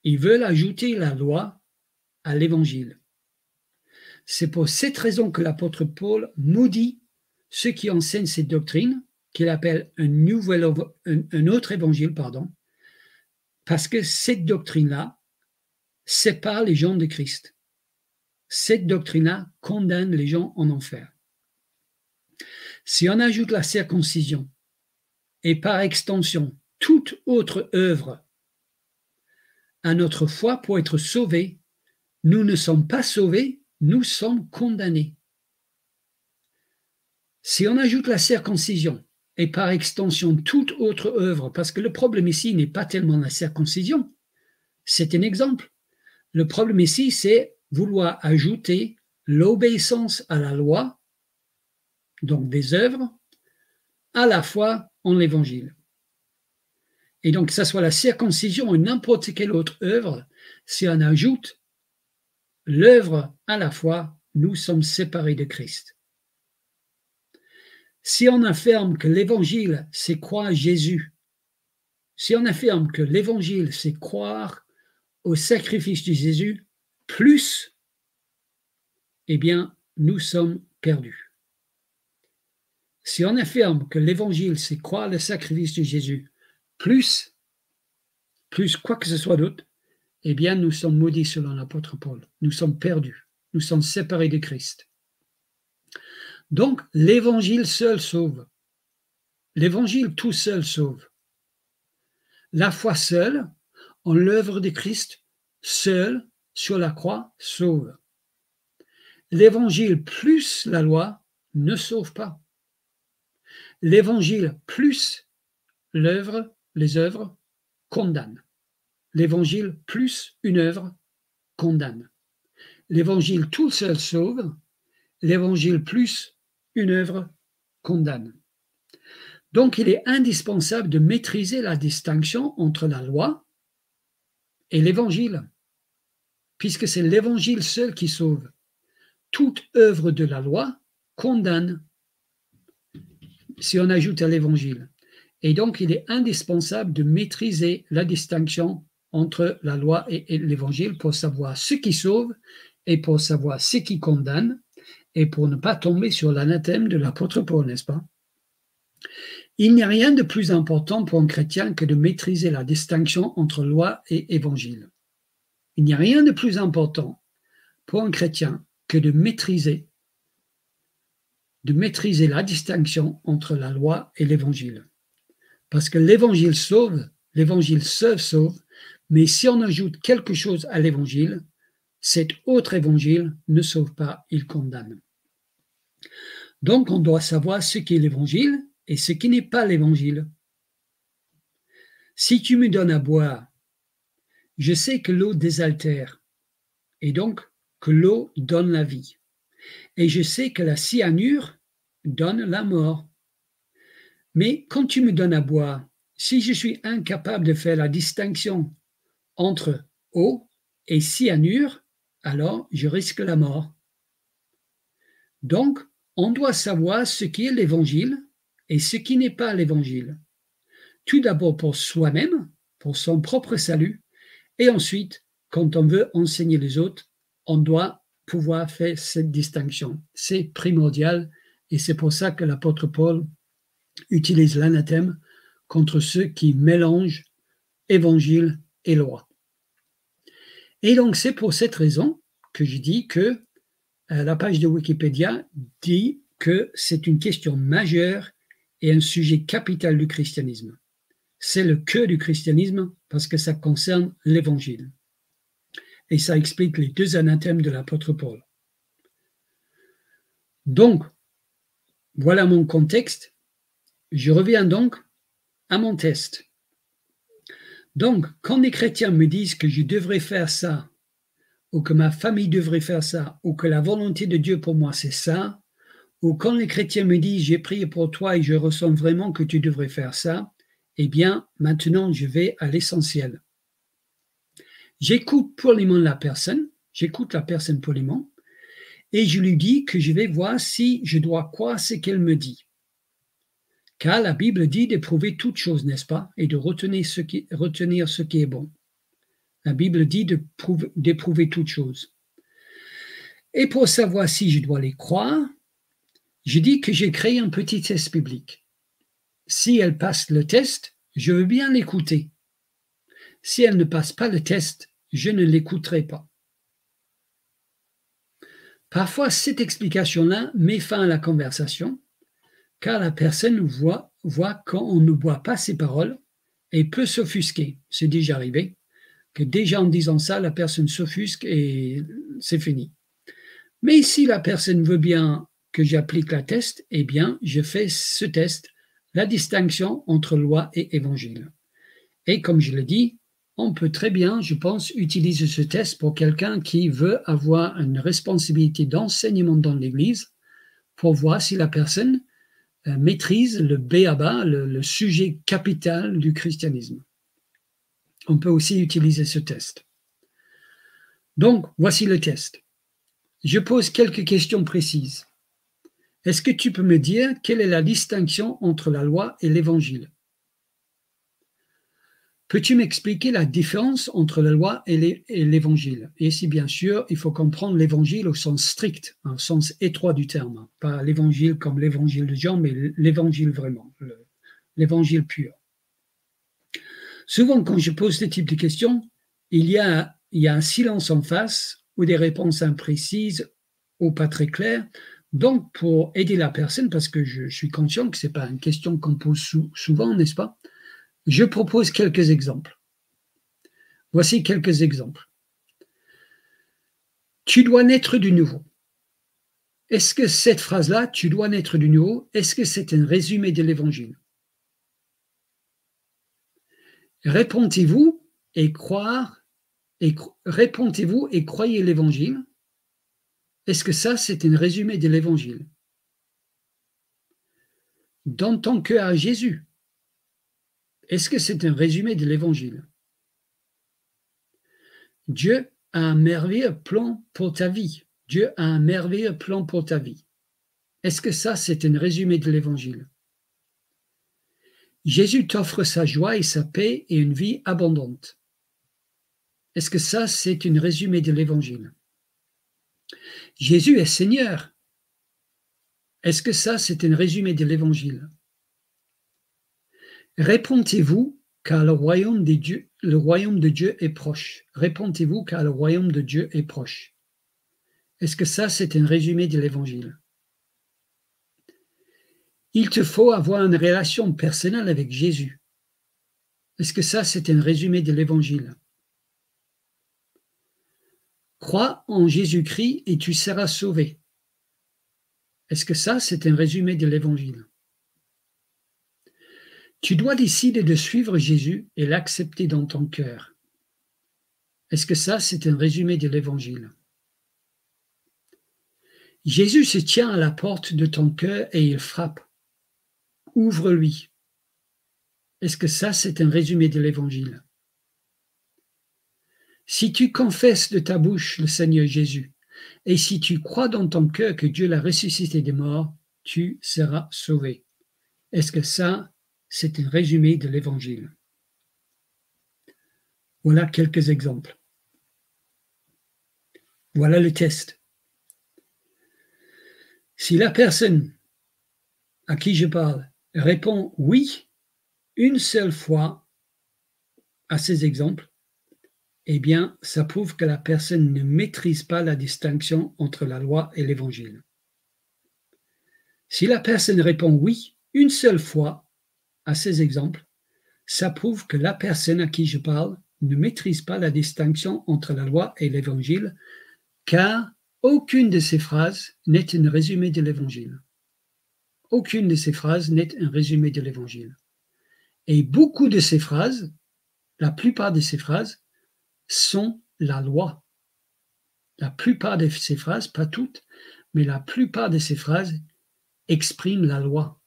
Ils veulent ajouter la loi à l'évangile. C'est pour cette raison que l'apôtre Paul maudit ceux qui enseignent cette doctrine, qu'il appelle un autre évangile, parce que cette doctrine-là sépare les gens de Christ. Cette doctrine-là condamne les gens en enfer. Si on ajoute la circoncision et par extension toute autre œuvre à notre foi pour être sauvés, nous ne sommes pas sauvés, nous sommes condamnés. Si on ajoute la circoncision et par extension toute autre œuvre, parce que le problème ici n'est pas tellement la circoncision, c'est un exemple. Le problème ici, c'est vouloir ajouter l'obéissance à la loi, donc des œuvres, à la foi en l'évangile. Et donc, que ce soit la circoncision ou n'importe quelle autre œuvre, si on ajoute l'œuvre à la foi, nous sommes séparés de Christ. Si on affirme que l'évangile, c'est croire Jésus, si on affirme que l'évangile, c'est croire au sacrifice de Jésus, plus, eh bien, nous sommes perdus. Si on affirme que l'évangile, c'est croire le sacrifice de Jésus, plus quoi que ce soit d'autre, eh bien, nous sommes maudits selon l'apôtre Paul. Nous sommes perdus. Nous sommes séparés de Christ. Donc, l'évangile seul sauve. L'évangile tout seul sauve. La foi seule, en l'œuvre de Christ, seul, sur la croix, sauve. L'évangile plus la loi ne sauve pas. L'évangile plus l'œuvre, les œuvres, condamne. L'évangile plus une œuvre condamne. L'évangile tout seul sauve. L'évangile plus une œuvre condamne. Donc, il est indispensable de maîtriser la distinction entre la loi et l'évangile, puisque c'est l'évangile seul qui sauve. Toute œuvre de la loi condamne, si on ajoute à l'évangile. Et donc, il est indispensable de maîtriser la distinction entre la loi et l'évangile pour savoir ce qui sauve et pour savoir ce qui condamne et pour ne pas tomber sur l'anathème de l'apôtre Paul, n'est-ce pas? Il n'y a rien de plus important pour un chrétien que de maîtriser la distinction entre loi et évangile. Il n'y a rien de plus important pour un chrétien que de maîtriser la distinction entre la loi et l'évangile. Parce que l'évangile sauve, l'évangile seul sauve, mais si on ajoute quelque chose à l'évangile, cet autre évangile ne sauve pas, il condamne. Donc on doit savoir ce qu'est l'évangile et ce qui n'est pas l'évangile. Si tu me donnes à boire, je sais que l'eau désaltère, et donc que l'eau donne la vie. Et je sais que la cyanure donne la mort. Mais quand tu me donnes à boire, si je suis incapable de faire la distinction entre eau et cyanure, alors je risque la mort. Donc, on doit savoir ce qui est l'évangile et ce qui n'est pas l'évangile. Tout d'abord pour soi-même, pour son propre salut, et ensuite, quand on veut enseigner les autres, on doit pouvoir faire cette distinction. C'est primordial et c'est pour ça que l'apôtre Paul utilise l'anathème contre ceux qui mélangent évangile et loi. Et donc, c'est pour cette raison que je dis que la page de Wikipédia dit que c'est une question majeure et un sujet capital du christianisme. C'est le cœur du christianisme parce que ça concerne l'évangile. Et ça explique les deux anathèmes de l'apôtre Paul. Donc, voilà mon contexte. Je reviens donc à mon test. Donc, quand les chrétiens me disent que je devrais faire ça, ou que ma famille devrait faire ça, ou que la volonté de Dieu pour moi c'est ça, ou quand les chrétiens me disent j'ai prié pour toi et je ressens vraiment que tu devrais faire ça, eh bien, maintenant je vais à l'essentiel. J'écoute poliment la personne, poliment, et je lui dis que je vais voir si je dois croire ce qu'elle me dit. Car la Bible dit d'éprouver toutes choses, n'est-ce pas, et de retenir ce qui est bon. La Bible dit d'éprouver toutes choses. Et pour savoir si je dois les croire, je dis que j'ai créé un petit test biblique. Si elle passe le test, je veux bien l'écouter. Si elle ne passe pas le test, je ne l'écouterai pas. Parfois, cette explication-là met fin à la conversation, car la personne voit quand on ne boit pas ses paroles et peut s'offusquer. C'est déjà arrivé, que déjà en disant ça, la personne s'offusque et c'est fini. Mais si la personne veut bien que j'applique la test, eh bien, je fais ce test, la distinction entre loi et évangile. Et comme je l'ai dit, on peut très bien, je pense, utiliser ce test pour quelqu'un qui veut avoir une responsabilité d'enseignement dans l'Église pour voir si la personne maîtrise le b.a.-ba, le sujet capital du christianisme. on peut aussi utiliser ce test. Donc, voici le test. Je pose quelques questions précises. Est-ce que tu peux me dire quelle est la distinction entre la loi et l'Évangile? Peux-tu m'expliquer la différence entre la loi et l'Évangile? Et ici, bien sûr, il faut comprendre l'Évangile au sens strict, au sens étroit du terme. Pas l'Évangile comme l'Évangile de Jean, mais l'Évangile vraiment, l'Évangile pur. Souvent, quand je pose ce type de questions, il y a un silence en face ou des réponses imprécises ou pas très claires. Donc, pour aider la personne, parce que je suis conscient que ce n'est pas une question qu'on pose souvent, n'est-ce pas? Je propose quelques exemples. Voici quelques exemples. Tu dois naître de nouveau. Est-ce que cette phrase-là, tu dois naître de nouveau, est-ce que c'est un résumé de l'Évangile? Répondez-vous et croyez l'Évangile? Est-ce que ça, c'est un résumé de l'Évangile? Dans ton cœur à Jésus, est-ce que c'est un résumé de l'Évangile? Dieu a un merveilleux plan pour ta vie. Dieu a un merveilleux plan pour ta vie. Est-ce que ça, c'est un résumé de l'Évangile? Jésus t'offre sa joie et sa paix et une vie abondante. Est-ce que ça, c'est un résumé de l'Évangile? Jésus est Seigneur. Est-ce que ça, c'est un résumé de l'Évangile? Répondez-vous car le royaume de Dieu est proche. Répondez-vous car le royaume de Dieu est proche. Est-ce que ça, c'est un résumé de l'Évangile? Il te faut avoir une relation personnelle avec Jésus. Est-ce que ça, c'est un résumé de l'Évangile? Crois en Jésus-Christ et tu seras sauvé. Est-ce que ça, c'est un résumé de l'Évangile? Tu dois décider de suivre Jésus et l'accepter dans ton cœur. Est-ce que ça, c'est un résumé de l'Évangile? Jésus se tient à la porte de ton cœur et il frappe. Ouvre-lui. Est-ce que ça, c'est un résumé de l'Évangile? Si tu confesses de ta bouche le Seigneur Jésus, et si tu crois dans ton cœur que Dieu l'a ressuscité des morts, tu seras sauvé. Est-ce que ça, c'est un résumé de l'Évangile? Voilà quelques exemples. Voilà le test. Si la personne à qui je parle répond oui une seule fois à ces exemples, eh bien, ça prouve que la personne ne maîtrise pas la distinction entre la loi et l'Évangile. Si la personne répond oui une seule fois à ces exemples, ça prouve que la personne à qui je parle ne maîtrise pas la distinction entre la loi et l'Évangile, car aucune de ces phrases n'est un résumé de l'Évangile. Aucune de ces phrases n'est un résumé de l'Évangile. Et beaucoup de ces phrases, la plupart de ces phrases, sont la loi. La plupart de ces phrases, pas toutes, mais la plupart de ces phrases expriment la loi.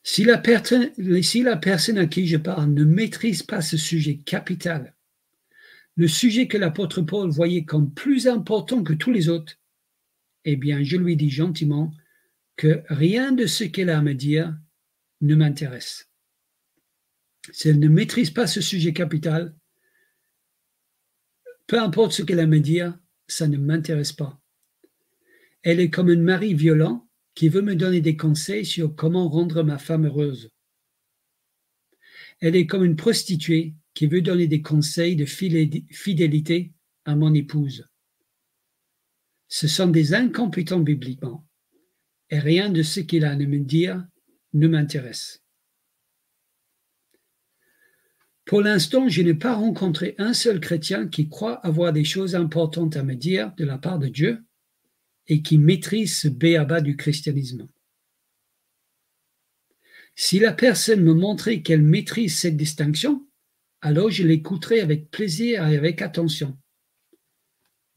Si la personne à qui je parle ne maîtrise pas ce sujet capital, le sujet que l'apôtre Paul voyait comme plus important que tous les autres, eh bien, je lui dis gentiment que rien de ce qu'elle a à me dire ne m'intéresse. Si elle ne maîtrise pas ce sujet capital, peu importe ce qu'elle a à me dire, ça ne m'intéresse pas. Elle est comme un mari violent qui veut me donner des conseils sur comment rendre ma femme heureuse. Elle est comme une prostituée qui veut donner des conseils de fidélité à mon épouse. Ce sont des incompétents bibliquement, et rien de ce qu'il a à me dire ne m'intéresse. Pour l'instant, je n'ai pas rencontré un seul chrétien qui croit avoir des choses importantes à me dire de la part de Dieu et qui maîtrise ce b.a.-ba du christianisme. Si la personne me montrait qu'elle maîtrise cette distinction, alors je l'écouterai avec plaisir et avec attention.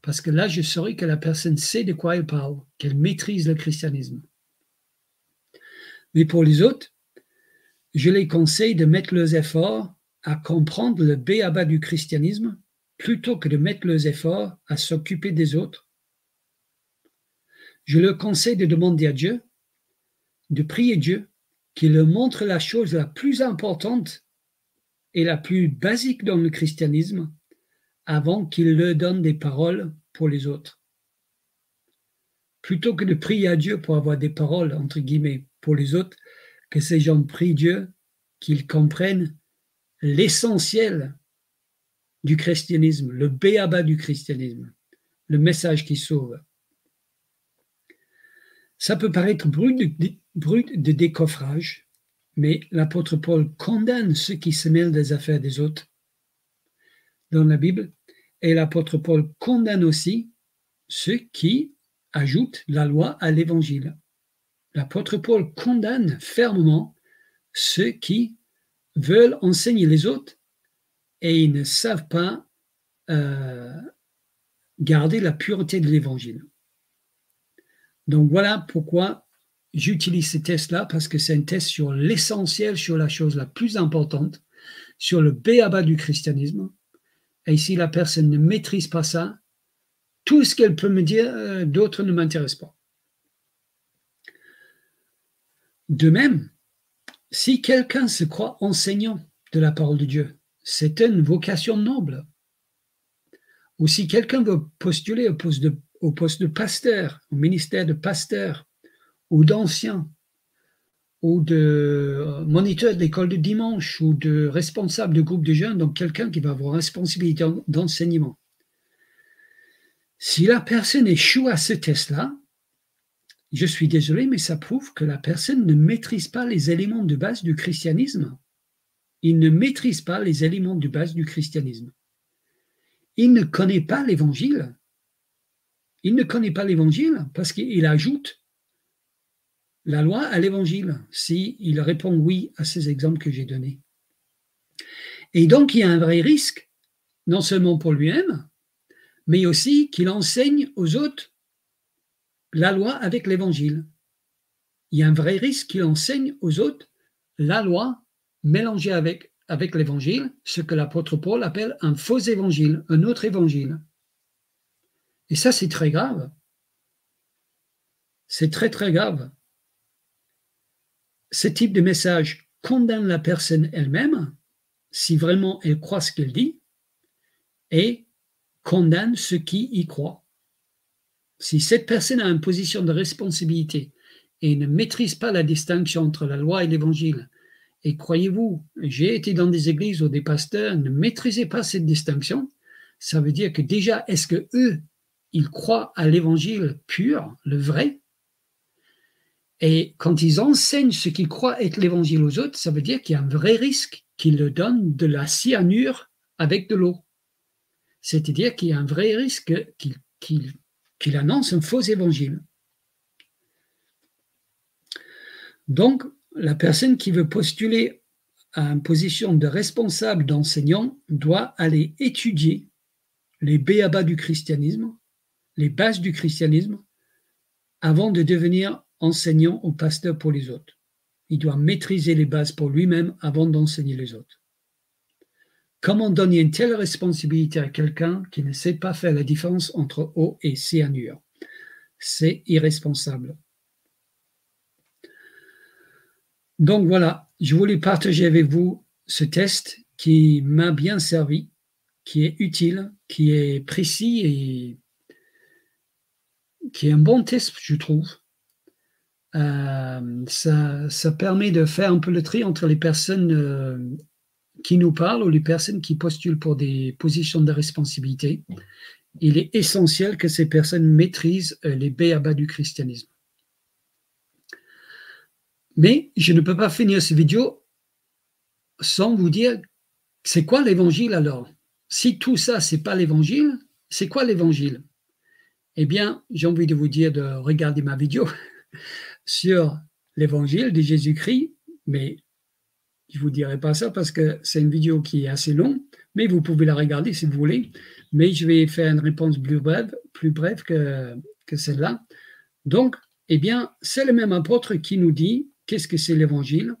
Parce que là, je saurai que la personne sait de quoi elle parle, qu'elle maîtrise le christianisme. Mais pour les autres, je les conseille de mettre leurs efforts à comprendre le b.a.-ba du christianisme plutôt que de mettre leurs efforts à s'occuper des autres. Je leur conseille de demander à Dieu, de prier Dieu, qu'il leur montre la chose la plus importante et la plus basique dans le christianisme avant qu'il leur donne des paroles pour les autres. Plutôt que de prier à Dieu pour avoir des paroles, entre guillemets, pour les autres, que ces gens prient Dieu, qu'ils comprennent l'essentiel du christianisme, le b.a.-ba du christianisme, le message qui sauve. Ça peut paraître brut de décoffrage, mais l'apôtre Paul condamne ceux qui se mêlent des affaires des autres dans la Bible, et l'apôtre Paul condamne aussi ceux qui ajoutent la loi à l'évangile. L'apôtre Paul condamne fermement ceux qui veulent enseigner les autres et ils ne savent pas garder la pureté de l'évangile. Donc voilà pourquoi j'utilise ce test-là, parce que c'est un test sur l'essentiel, sur la chose la plus importante, sur le b.a.-ba du christianisme. Et si la personne ne maîtrise pas ça, tout ce qu'elle peut me dire d'autre ne m'intéresse pas. De même, si quelqu'un se croit enseignant de la parole de Dieu, c'est une vocation noble. Ou si quelqu'un veut postuler au poste de pasteur, au ministère de pasteur, ou d'ancien, ou de moniteur d'école de dimanche, ou de responsable de groupe de jeunes, donc quelqu'un qui va avoir responsabilité d'enseignement. Si la personne échoue à ce test-là, je suis désolé, mais ça prouve que la personne ne maîtrise pas les éléments de base du christianisme. Il ne maîtrise pas les éléments de base du christianisme. Il ne connaît pas l'évangile. Il ne connaît pas l'évangile parce qu'il ajoute la loi à l'évangile s'il répond oui à ces exemples que j'ai donnés. Et donc, il y a un vrai risque, non seulement pour lui-même, mais aussi qu'il enseigne aux autres la loi avec l'évangile. Il y a un vrai risque qu'il enseigne aux autres la loi mélangée avec l'évangile, ce que l'apôtre Paul appelle un faux évangile, un autre évangile. Et ça, c'est très grave. C'est très, très grave. Ce type de message condamne la personne elle-même, si vraiment elle croit ce qu'elle dit, et condamne ceux qui y croient. Si cette personne a une position de responsabilité et ne maîtrise pas la distinction entre la loi et l'évangile, et croyez-vous, j'ai été dans des églises où des pasteurs ne maîtrisaient pas cette distinction, ça veut dire que déjà, est-ce que eux, ils croient à l'évangile pur, le vrai? Et quand ils enseignent ce qu'ils croient être l'évangile aux autres, ça veut dire qu'il y a un vrai risque qu'ils leur donnent de la cyanure avec de l'eau. C'est-à-dire qu'il y a un vrai risque qu'il annonce un faux évangile. Donc, la personne qui veut postuler à une position de responsable d'enseignant doit aller étudier les b.a.-ba du christianisme, les bases du christianisme, avant de devenir enseignant ou pasteur pour les autres. Il doit maîtriser les bases pour lui-même avant d'enseigner les autres. Comment donner une telle responsabilité à quelqu'un qui ne sait pas faire la différence entre eau et cyanure? C'est irresponsable. Donc voilà, je voulais partager avec vous ce test qui m'a bien servi, qui est utile, qui est précis et qui est un bon test, je trouve. Ça permet de faire un peu le tri entre les personnes qui nous parlent ou les personnes qui postulent pour des positions de responsabilité. Il est essentiel que ces personnes maîtrisent les b.a.-ba du christianisme. Mais je ne peux pas finir cette vidéo sans vous dire c'est quoi l'évangile alors? Si tout ça, c'est pas l'évangile, c'est quoi l'évangile? Eh bien, j'ai envie de vous dire de regarder ma vidéo sur l'évangile de Jésus-Christ, mais je ne vous dirai pas ça parce que c'est une vidéo qui est assez longue, mais vous pouvez la regarder si vous voulez. Mais je vais faire une réponse plus brève que celle-là. Donc, eh bien, c'est le même apôtre qui nous dit qu'est-ce que c'est l'évangile.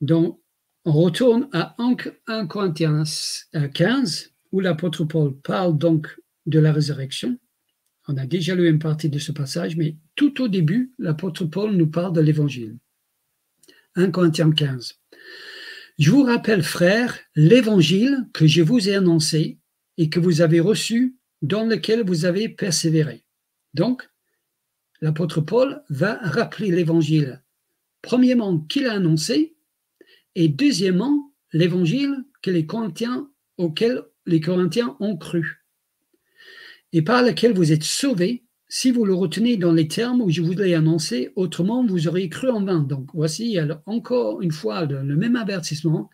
Donc, on retourne à 1 Corinthiens 15, où l'apôtre Paul parle donc de la résurrection. On a déjà lu une partie de ce passage, mais tout au début, l'apôtre Paul nous parle de l'Évangile. 1 Corinthiens 15. Je vous rappelle, frères, l'Évangile que je vous ai annoncé et que vous avez reçu, dans lequel vous avez persévéré. Donc, l'apôtre Paul va rappeler l'Évangile, premièrement, qu'il a annoncé, et deuxièmement, l'Évangile auquel les Corinthiens ont cru, et par lequel vous êtes sauvés, si vous le retenez dans les termes où je vous l'ai annoncé, autrement vous auriez cru en vain. Donc voici encore une fois le même avertissement.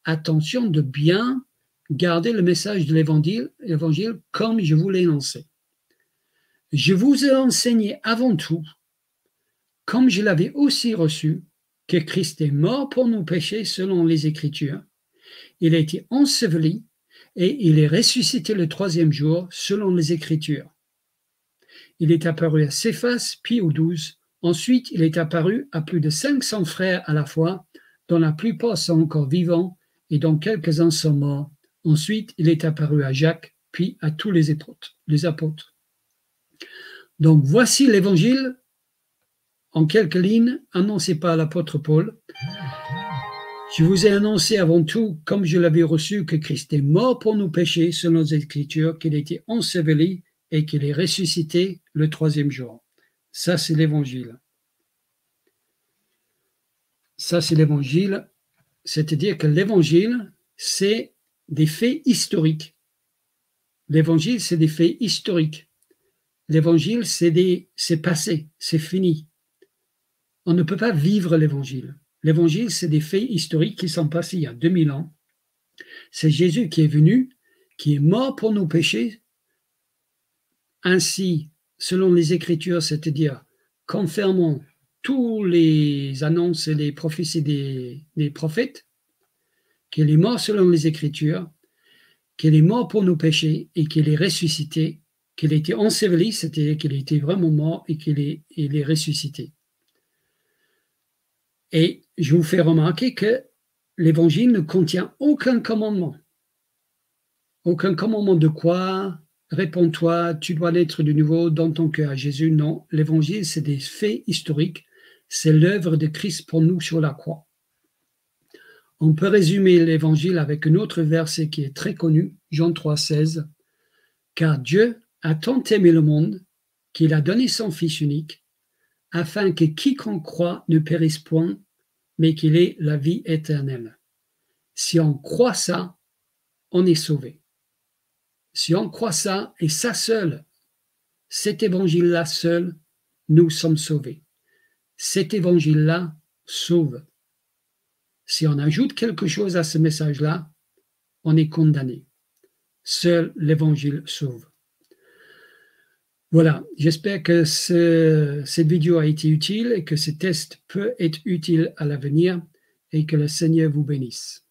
Attention de bien garder le message de l'Évangile comme je vous l'ai annoncé. Je vous ai enseigné avant tout, comme je l'avais aussi reçu, que Christ est mort pour nos péchés selon les Écritures. Il a été enseveli et il est ressuscité le 3e jour selon les Écritures. Il est apparu à Céphas, puis aux 12. Ensuite, il est apparu à plus de 500 frères à la fois, dont la plupart sont encore vivants et dont quelques-uns sont morts. Ensuite, il est apparu à Jacques, puis à tous les apôtres. Donc, voici l'Évangile, en quelques lignes, annoncé par l'apôtre Paul. Je vous ai annoncé avant tout, comme je l'avais reçu, que Christ est mort pour nos péchés, selon les Écritures, qu'il a été enseveli et qu'il est ressuscité le 3e jour. Ça, c'est l'Évangile. Ça, c'est l'Évangile. C'est-à-dire que l'Évangile, c'est des faits historiques. L'Évangile, c'est des faits historiques. L'Évangile, c'est passé, c'est fini. On ne peut pas vivre l'Évangile. L'Évangile, c'est des faits historiques qui sont passés il y a 2000 ans. C'est Jésus qui est venu, qui est mort pour nos péchés, ainsi, selon les Écritures, c'est-à-dire confirmant tous les annonces et les prophéties des prophètes, qu'il est mort selon les Écritures, qu'il est mort pour nos péchés et qu'il est ressuscité, qu'il a été enseveli, c'est-à-dire qu'il a été vraiment mort et qu'il est ressuscité. Et je vous fais remarquer que l'Évangile ne contient aucun commandement. Aucun commandement de quoi? Réponds-toi, tu dois naître de nouveau dans ton cœur à Jésus. Non, l'Évangile, c'est des faits historiques. C'est l'œuvre de Christ pour nous sur la croix. On peut résumer l'Évangile avec un autre verset qui est très connu, Jean 3,16. Car Dieu a tant aimé le monde qu'il a donné son Fils unique, afin que quiconque croit ne périsse point, mais qu'il ait la vie éternelle. Si on croit ça, on est sauvé. Si on croit ça, et ça seul, cet évangile-là seul, nous sommes sauvés. Cet évangile-là sauve. Si on ajoute quelque chose à ce message-là, on est condamné. Seul l'évangile sauve. Voilà, j'espère que cette vidéo a été utile et que ce test peut être utile à l'avenir et que le Seigneur vous bénisse.